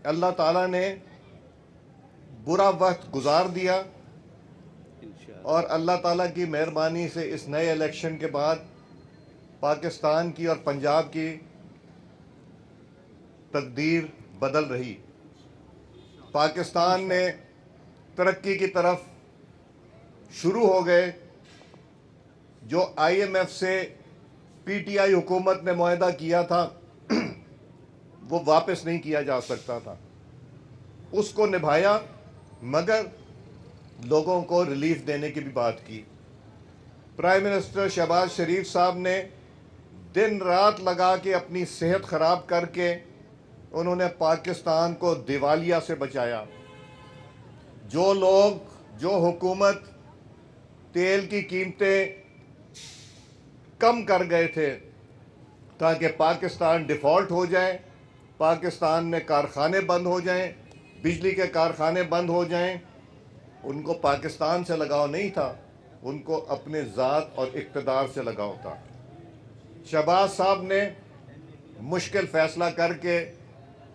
اللہ تعالیٰ نے برا وقت گزار دیا اور اللہ تعالیٰ کی مہربانی سے اس نئے الیکشن کے بعد پاکستان کی اور پنجاب کی تقدیر بدل رہی۔ پاکستان میں ترقی کی طرف شروع ہو گئے۔ جو آئی ایم ایف سے پی ٹی آئی حکومت نے معاہدہ کیا تھا وہ واپس نہیں کیا جا سکتا تھا، اس کو نبھایا، مگر لوگوں کو ریلیف دینے کی بھی بات کی۔ پرائم منسٹر شہباز شریف صاحب نے دن رات لگا کے اپنی صحت خراب کر کے انہوں نے پاکستان کو دیوالیہ سے بچایا۔ جو لوگ، جو حکومت تیل کی قیمتیں کم کر گئے تھے تاکہ پاکستان ڈیفالٹ ہو جائے، پاکستان میں کارخانے بند ہو جائیں، بجلی کے کارخانے بند ہو جائیں، ان کو پاکستان سے لگاؤ نہیں تھا، ان کو اپنے ذات اور اقتدار سے لگاؤ تھا۔ شہباز صاحب نے مشکل فیصلہ کر کے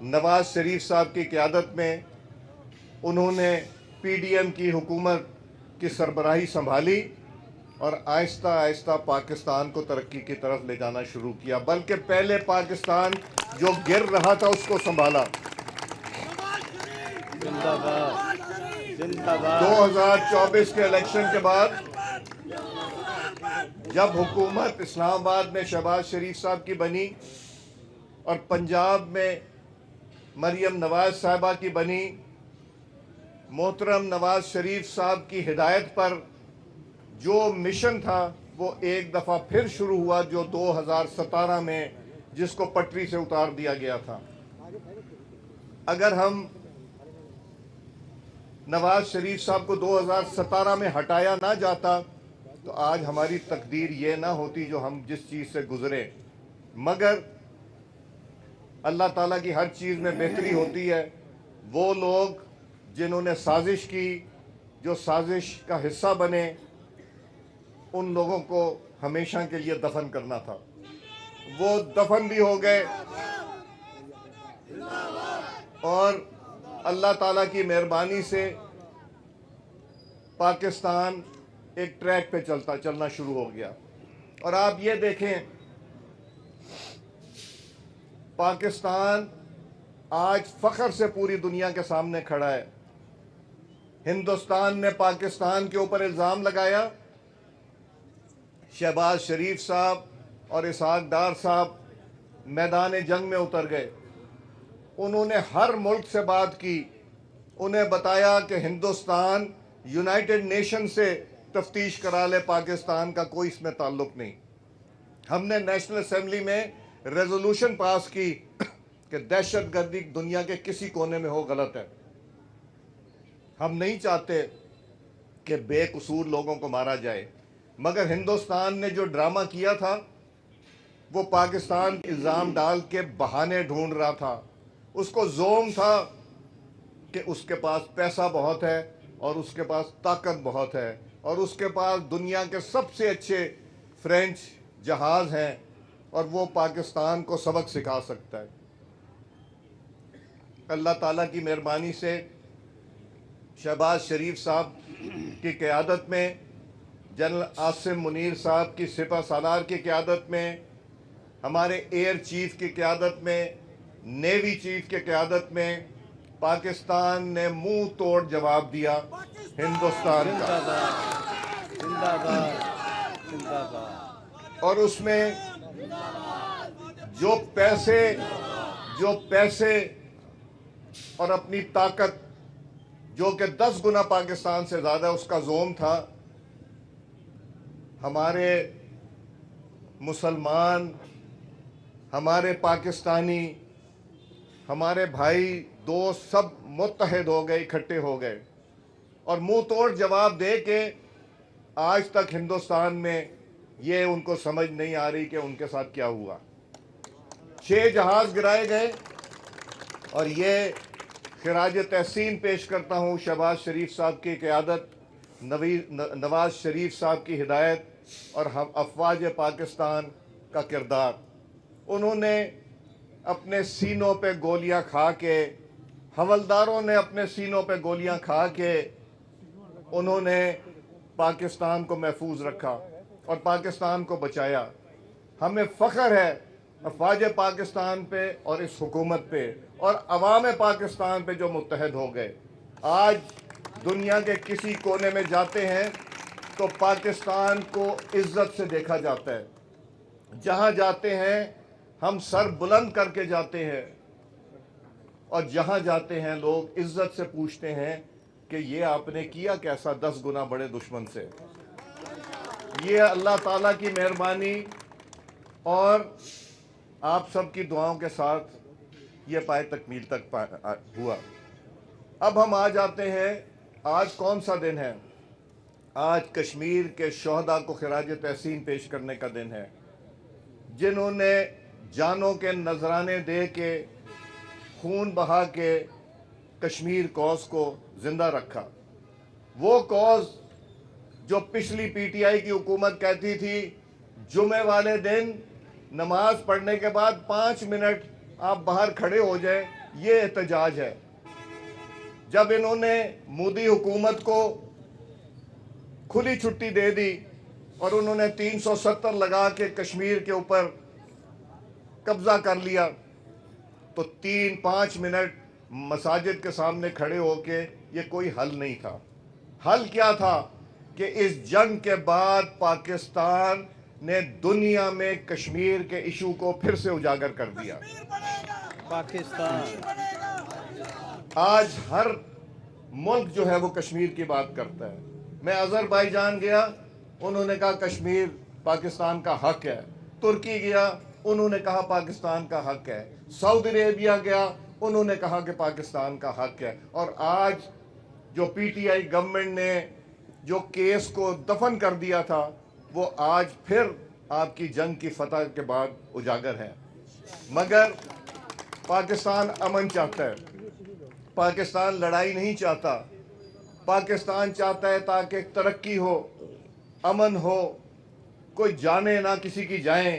نواز شریف صاحب کی قیادت میں انہوں نے پی ڈی ایم کی حکومت کی سربراہی سنبھالی اور آہستہ آہستہ پاکستان کو ترقی کی طرف لے جانا شروع کیا، بلکہ پہلے پاکستان جو گر رہا تھا اس کو سنبھالا۔ 2024 کے الیکشن کے بعد جب حکومت اسلام آباد میں شہباز شریف صاحب کی بنی اور پنجاب میں مریم نواز صاحبہ کی بنی، محترم نواز شریف صاحب کی ہدایت پر جو مشن تھا وہ ایک دفعہ پھر شروع ہوا، جو 2017 میں جس کو پٹری سے اتار دیا گیا تھا۔ اگر ہم نواز شریف صاحب کو 2017 میں ہٹایا نہ جاتا تو آج ہماری تقدیر یہ نہ ہوتی جو ہم جس چیز سے گزرے، مگر اللہ تعالیٰ کی ہر چیز میں بہتری ہوتی ہے۔ وہ لوگ جنہوں نے سازش کی، جو سازش کا حصہ بنے، ان لوگوں کو ہمیشہ کے لیے دفن کرنا تھا، وہ دفن بھی ہو گئے، اور اللہ تعالیٰ کی مہربانی سے پاکستان ایک ٹریک پہ چلنا شروع ہو گیا۔ اور آپ یہ دیکھیں، پاکستان آج فخر سے پوری دنیا کے سامنے کھڑا ہے۔ ہندوستان نے پاکستان کے اوپر الزام لگایا، شہباز شریف صاحب اور اسحاق ڈار صاحب میدان جنگ میں اتر گئے۔ انہوں نے ہر ملک سے بات کی، انہیں بتایا کہ ہندوستان یونائٹڈ نیشن سے تفتیش کرا لے، پاکستان کا کوئی اس میں تعلق نہیں۔ ہم نے نیشنل اسمبلی میں ریزولوشن پاس کی کہ دہشت گردی دنیا کے کسی کونے میں ہو غلط ہے۔ ہم نہیں چاہتے کہ بے قصور لوگوں کو مارا جائے، مگر ہندوستان نے جو ڈرامہ کیا تھا وہ پاکستان الزام ڈال کے بہانے ڈھونڈ رہا تھا۔ اس کو زوم تھا کہ اس کے پاس پیسہ بہت ہے اور اس کے پاس طاقت بہت ہے اور اس کے پاس دنیا کے سب سے اچھے فرینچ جہاز ہیں اور وہ پاکستان کو سبق سکھا سکتا ہے۔ اللہ تعالیٰ کی مہربانی سے شہباز شریف صاحب کی قیادت میں، جنرل عاصم منیر صاحب کی سپہ سالار کی قیادت میں، ہمارے ایئر چیف کی قیادت میں، نیوی چیف کی قیادت میں پاکستان نے منہ توڑ جواب دیا ہندوستان کا، اور اس میں جو پیسے اور اپنی طاقت جو کہ 10 گنا پاکستان سے زیادہ اس کا زوم تھا، ہمارے مسلمان، ہمارے پاکستانی، ہمارے بھائی دوست سب متحد ہو گئے، اکٹھے ہو گئے اور منہ توڑ جواب دے کے آج تک ہندوستان میں یہ ان کو سمجھ نہیں آ رہی کہ ان کے ساتھ کیا ہوا۔ 6 جہاز گرائے گئے، اور یہ خراج تحسین پیش کرتا ہوں شہباز شریف صاحب کی قیادت، نواز شریف صاحب کی ہدایت اور افواج پاکستان کا کردار۔ انہوں نے اپنے سینوں پہ گولیاں کھا کے حولداروں نے اپنے سینوں پہ گولیاں کھا کے انہوں نے پاکستان کو محفوظ رکھا اور پاکستان کو بچایا۔ ہمیں فخر ہے افواج پاکستان پہ اور اس حکومت پہ اور عوام پاکستان پہ جو متحد ہو گئے۔ آج دنیا کے کسی کونے میں جاتے ہیں تو پاکستان کو عزت سے دیکھا جاتا ہے۔ جہاں جاتے ہیں ہم سر بلند کر کے جاتے ہیں، اور جہاں جاتے ہیں لوگ عزت سے پوچھتے ہیں کہ یہ آپ نے کیا کیسا 10 گنا بڑے دشمن سے۔ یہ اللہ تعالیٰ کی مہربانی اور آپ سب کی دعاؤں کے ساتھ یہ پائے تکمیل تک ہوا۔ اب ہم آ جاتے ہیں، آج کون سا دن ہے؟ آج کشمیر کے شہداء کو خراج تحسین پیش کرنے کا دن ہے، جنہوں نے جانوں کے نذرانے دے کے خون بہا کے کشمیر کوز کو زندہ رکھا۔ وہ کوز جو پچھلی پی ٹی آئی کی حکومت کہتی تھی جمعے والے دن نماز پڑھنے کے بعد 5 منٹ آپ باہر کھڑے ہو جائیں، یہ احتجاج ہے۔ جب انہوں نے مودی حکومت کو کھلی چھٹی دے دی اور انہوں نے 370 لگا کے کشمیر کے اوپر قبضہ کر لیا، تو 3-5 منٹ مساجد کے سامنے کھڑے ہو کے یہ کوئی حل نہیں تھا۔ حل کیا تھا کہ اس جنگ کے بعد پاکستان نے دنیا میں کشمیر کے ایشو کو پھر سے اجاگر کر دیا۔ پاکستان آج ہر ملک جو ہے وہ کشمیر کی بات کرتا ہے۔ میں آذربائیجان گیا، انہوں نے کہا کشمیر پاکستان کا حق ہے۔ ترکی گیا، انہوں نے کہا پاکستان کا حق ہے۔ سعودی عربیہ گیا، انہوں نے کہا کہ پاکستان کا حق ہے۔ اور آج جو پی ٹی آئی گورنمنٹ نے جو کیس کو دفن کر دیا تھا، وہ آج پھر آپ کی جنگ کی فتح کے بعد اجاگر ہے۔ مگر پاکستان امن چاہتا ہے، پاکستان لڑائی نہیں چاہتا۔ پاکستان چاہتا ہے تاکہ ترقی ہو، امن ہو، کوئی جانے نہ کسی کی جائیں۔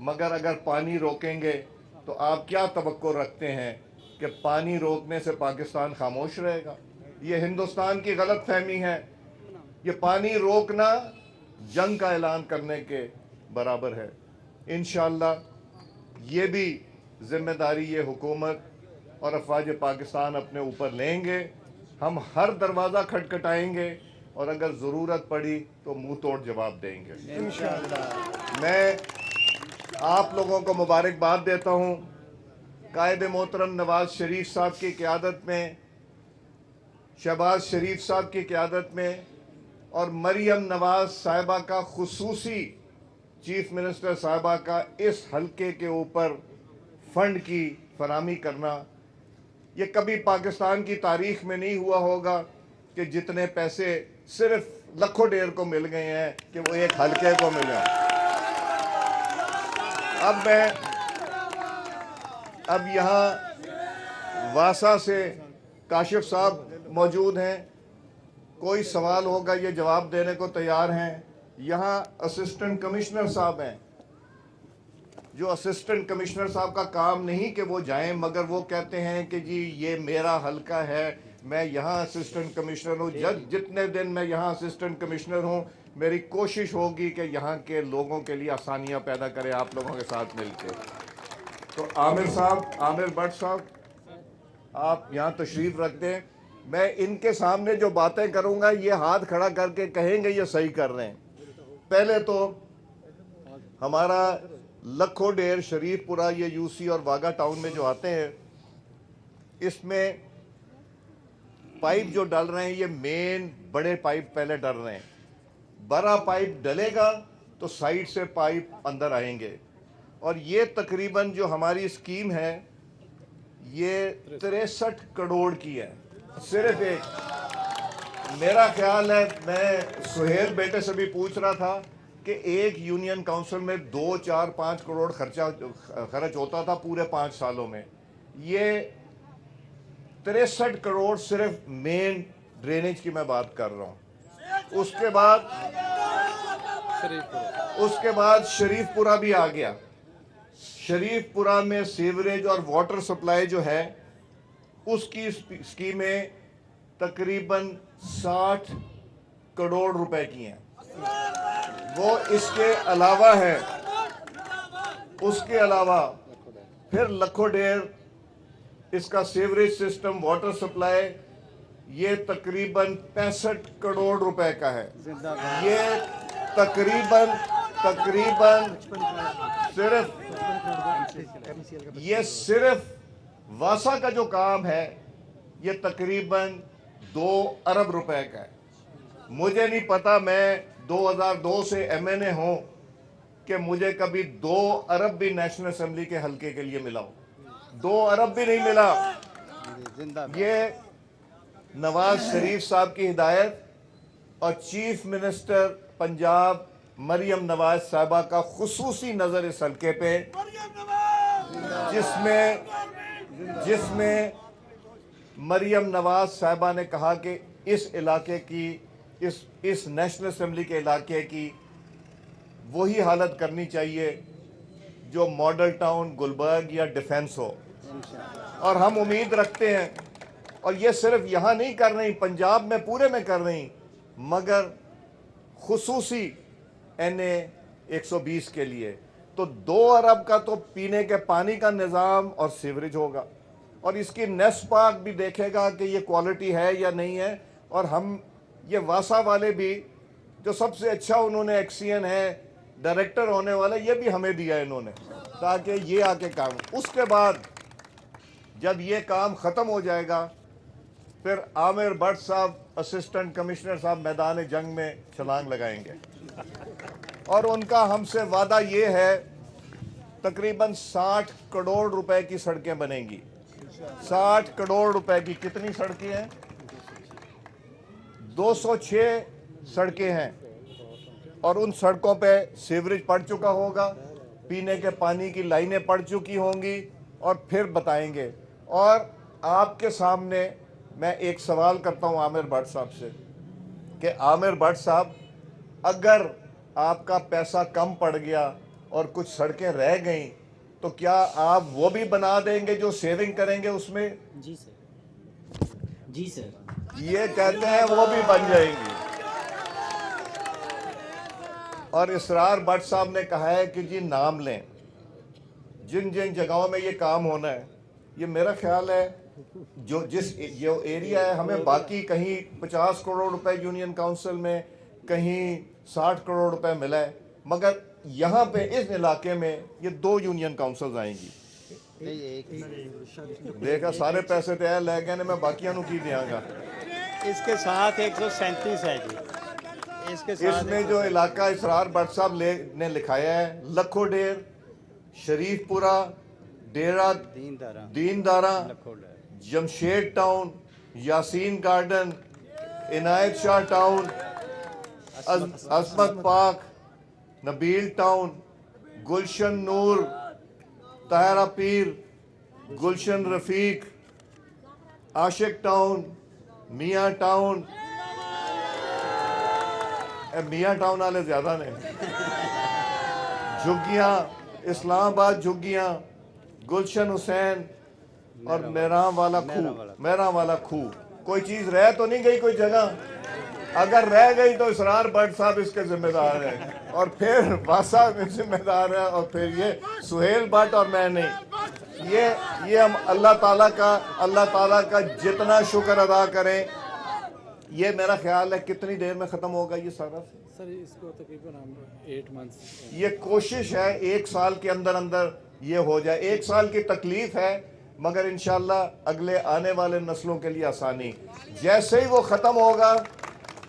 مگر اگر پانی روکیں گے تو آپ کیا توقع رکھتے ہیں کہ پانی روکنے سے پاکستان خاموش رہے گا؟ یہ ہندوستان کی غلط فہمی ہے۔ یہ پانی روکنا جنگ کا اعلان کرنے کے برابر ہے۔ انشاءاللہ یہ بھی ذمہ داری یہ حکومت اور افواج پاکستان اپنے اوپر لیں گے۔ ہم ہر دروازہ کھٹکھٹائیں گے اور اگر ضرورت پڑی تو منہ توڑ جواب دیں گے انشاءاللہ۔ میں آپ لوگوں کو مبارکباد دیتا ہوں۔ قائد محترم نواز شریف صاحب کی قیادت میں، شہباز شریف صاحب کی قیادت میں اور مریم نواز صاحبہ کا خصوصی چیف منسٹر صاحبہ کا اس حلقے کے اوپر فنڈ کی فراہمی کرنا، یہ کبھی پاکستان کی تاریخ میں نہیں ہوا ہوگا کہ جتنے پیسے صرف لکھوں ڈیر کو مل گئے ہیں کہ وہ ایک حلقے کو ملے۔ اب یہاں واسا سے کاشف صاحب موجود ہیں، کوئی سوال ہوگا یہ جواب دینے کو تیار ہیں۔ یہاں اسسٹنٹ کمشنر صاحب ہیں، جو اسسٹنٹ کمشنر صاحب کا کام نہیں کہ وہ جائیں، مگر وہ کہتے ہیں کہ جی یہ میرا حلقہ ہے، میں یہاں اسسٹنٹ کمشنر ہوں۔ جتنے دن میں یہاں اسسٹنٹ کمشنر ہوں، میری کوشش ہوگی کہ یہاں کے لوگوں کے لیے آسانیاں پیدا کرے آپ لوگوں کے ساتھ مل کے۔ تو عامر بٹ صاحب، آپ یہاں تشریف رکھ دیں۔ میں ان کے سامنے جو باتیں کروں گا یہ ہاتھ کھڑا کر کے کہیں گے یہ صحیح کر رہے ہیں۔ پہلے تو ہمارا لکھوں ڈیر، شریف پورہ، یہ یو سی اور واگا ٹاؤن میں جو آتے ہیں، اس میں پائپ جو ڈل رہے ہیں یہ مین بڑے پائپ پہلے ڈل رہے ہیں۔ بڑا پائپ ڈلے گا تو سائیڈ سے پائپ اندر آئیں گے، اور یہ تقریباً جو ہماری اسکیم ہے یہ 63 کروڑ کی ہے صرف ایک۔ میرا خیال ہے، میں سہیل بیٹے سے بھی پوچھ رہا تھا کہ ایک یونین کاؤنسل میں 2, 4, 5 کروڑ خرچ ہوتا تھا پورے 5 سالوں میں۔ یہ 63 کروڑ صرف مین ڈرینیج کی میں بات کر رہا ہوں۔ اس کے بعد شریف پورہ بھی آ گیا۔ شریف پورہ میں سیوریج اور واٹر سپلائی جو ہے اس کی اسکیمیں تقریباً 60 کروڑ روپے کی ہیں. وہ اس کے علاوہ ہے. اس کے علاوہ پھر لکھو ڈیر اس کا سیوریج سسٹم، واٹر سپلائی، یہ تقریباً 65 کروڑ روپے کا ہے. یہ تقریباً صرف واسا کا جو کام ہے یہ تقریباً 2 ارب روپے کا ہے. مجھے نہیں پتا، میں 2002 سے ایم این اے ہوں کہ مجھے کبھی 2 ارب بھی نیشنل اسمبلی کے حلقے کے لیے ملا ہو. 2 ارب بھی نہیں ملا. یہ نواز شریف صاحب کی ہدایت اور چیف منسٹر پنجاب مریم نواز صاحبہ کا خصوصی نظر اس حلقے پہ، جس میں مریم نواز صاحبہ نے کہا کہ اس علاقے کی، اس نیشنل اسمبلی کے علاقے کی وہی حالت کرنی چاہیے جو ماڈل ٹاؤن گلبرگ یا ڈیفنس ہو. اور ہم امید رکھتے ہیں، اور یہ صرف یہاں نہیں کر رہی، پنجاب میں پورے میں کر رہی، مگر خصوصی این اے 120 کے لیے تو 2 ارب کا تو پینے کے پانی کا نظام اور سیوریج ہوگا، اور اس کی نیس پاک بھی دیکھے گا کہ یہ کوالٹی ہے یا نہیں ہے. اور ہم یہ واسا والے بھی جو سب سے اچھا انہوں نے ایکسین ہے ڈائریکٹر ہونے والا، یہ بھی ہمیں دیا انہوں نے تاکہ یہ آ کے کام. اس کے بعد جب یہ کام ختم ہو جائے گا پھر عامر بٹ صاحب اسسٹنٹ کمشنر صاحب میدان جنگ میں چھلانگ لگائیں گے، اور ان کا ہم سے وعدہ یہ ہے تقریباً 60 کروڑ روپے کی سڑکیں بنیں گی. 60 کروڑ روپے کی کتنی سڑکیں ہیں؟ 206 سڑکیں ہیں، اور ان سڑکوں پہ سیوریج پڑ چکا ہوگا، پینے کے پانی کی لائنیں پڑ چکی ہوں گی، اور پھر بتائیں گے. اور آپ کے سامنے میں ایک سوال کرتا ہوں عامر بٹ صاحب سے کہ عامر بٹ صاحب، اگر آپ کا پیسہ کم پڑ گیا اور کچھ سڑکیں رہ گئیں تو کیا آپ وہ بھی بنا دیں گے جو سیونگ کریں گے اس میں؟ جی سر. یہ کہتے ہیں وہ بھی بن جائیں گی. اور اسرار بٹ صاحب نے کہا ہے کہ جی نام لیں جن جگہوں میں یہ کام ہونا ہے. یہ میرا خیال ہے جو ایریا ہے، ہمیں باقی کہیں 50 کروڑ روپے یونین کاؤنسل میں، کہیں 60 کروڑ روپے ملا ہے، مگر یہاں پہ اس علاقے میں یہ 2 یونین کاؤنسلز آئیں گی. دیکھا سارے پیسے تیار لے گئے، میں باقیاں نو کی دیاں گا. اس کے ساتھ 137 ہے جی. اس میں جو علاقہ اسرار بٹ صاحب نے لکھایا ہے، لکھو ڈیر، شریف پورہ، ڈیرہ دین دارہ، جمشید ٹاؤن، یاسین گارڈن، عنایت شاہ ٹاؤن، عظمت پاک، نبیل ٹاؤن، گلشن نور، طاہرہ پیر، گلشن رفیق، عاشق ٹاؤن، میاں ٹاؤن. میاں ٹاؤن والے زیادہ نے، جھگیاں، اسلام آباد جھگیاں، گلشن حسین، اور میرام والا کھو. کوئی چیز رہ تو نہیں گئی کوئی جگہ؟ اگر رہ گئی تو اسرار بٹ صاحب اس کے ذمہ دار ہیں، اور پھر واسا میں ذمہ دار ہے، اور پھر یہ سہیل بٹ اور میں نہیں. یہ ہم اللہ تعالیٰ کا جتنا شکر ادا کریں. یہ میرا خیال ہے کتنی دیر میں ختم ہوگا یہ سارا؟ سر اس کو تقریباً 8 months. یہ کوشش ہے 1 سال کے اندر یہ ہو جائے. 1 سال کی تکلیف ہے، مگر انشاءاللہ اگلے آنے والے نسلوں کے لیے آسانی. جیسے ہی وہ ختم ہوگا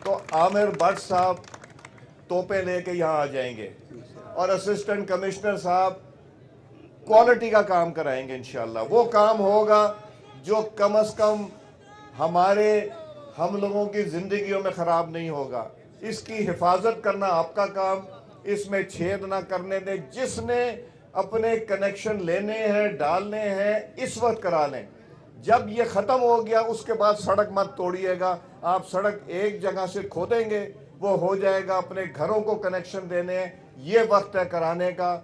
تو عامر بٹ صاحب توپیں لے کے یہاں آ جائیں گے، اور اسسٹنٹ کمشنر صاحب کوالٹی کا کام کرائیں گے انشاءاللہ. وہ کام ہوگا جو کم از کم ہم لوگوں کی زندگیوں میں خراب نہیں ہوگا. اس کی حفاظت کرنا آپ کا کام، اس میں چھید نہ کرنے دیں. جس نے اپنے کنیکشن لینے ہیں، ڈالنے ہیں، اس وقت کرا لیں. جب یہ ختم ہو گیا اس کے بعد سڑک مت توڑیے گا. آپ سڑک ایک جگہ سے کھودیں گے، وہ ہو جائے گا. اپنے گھروں کو کنیکشن دینے ہیں، یہ وقت ہے کرانے کا.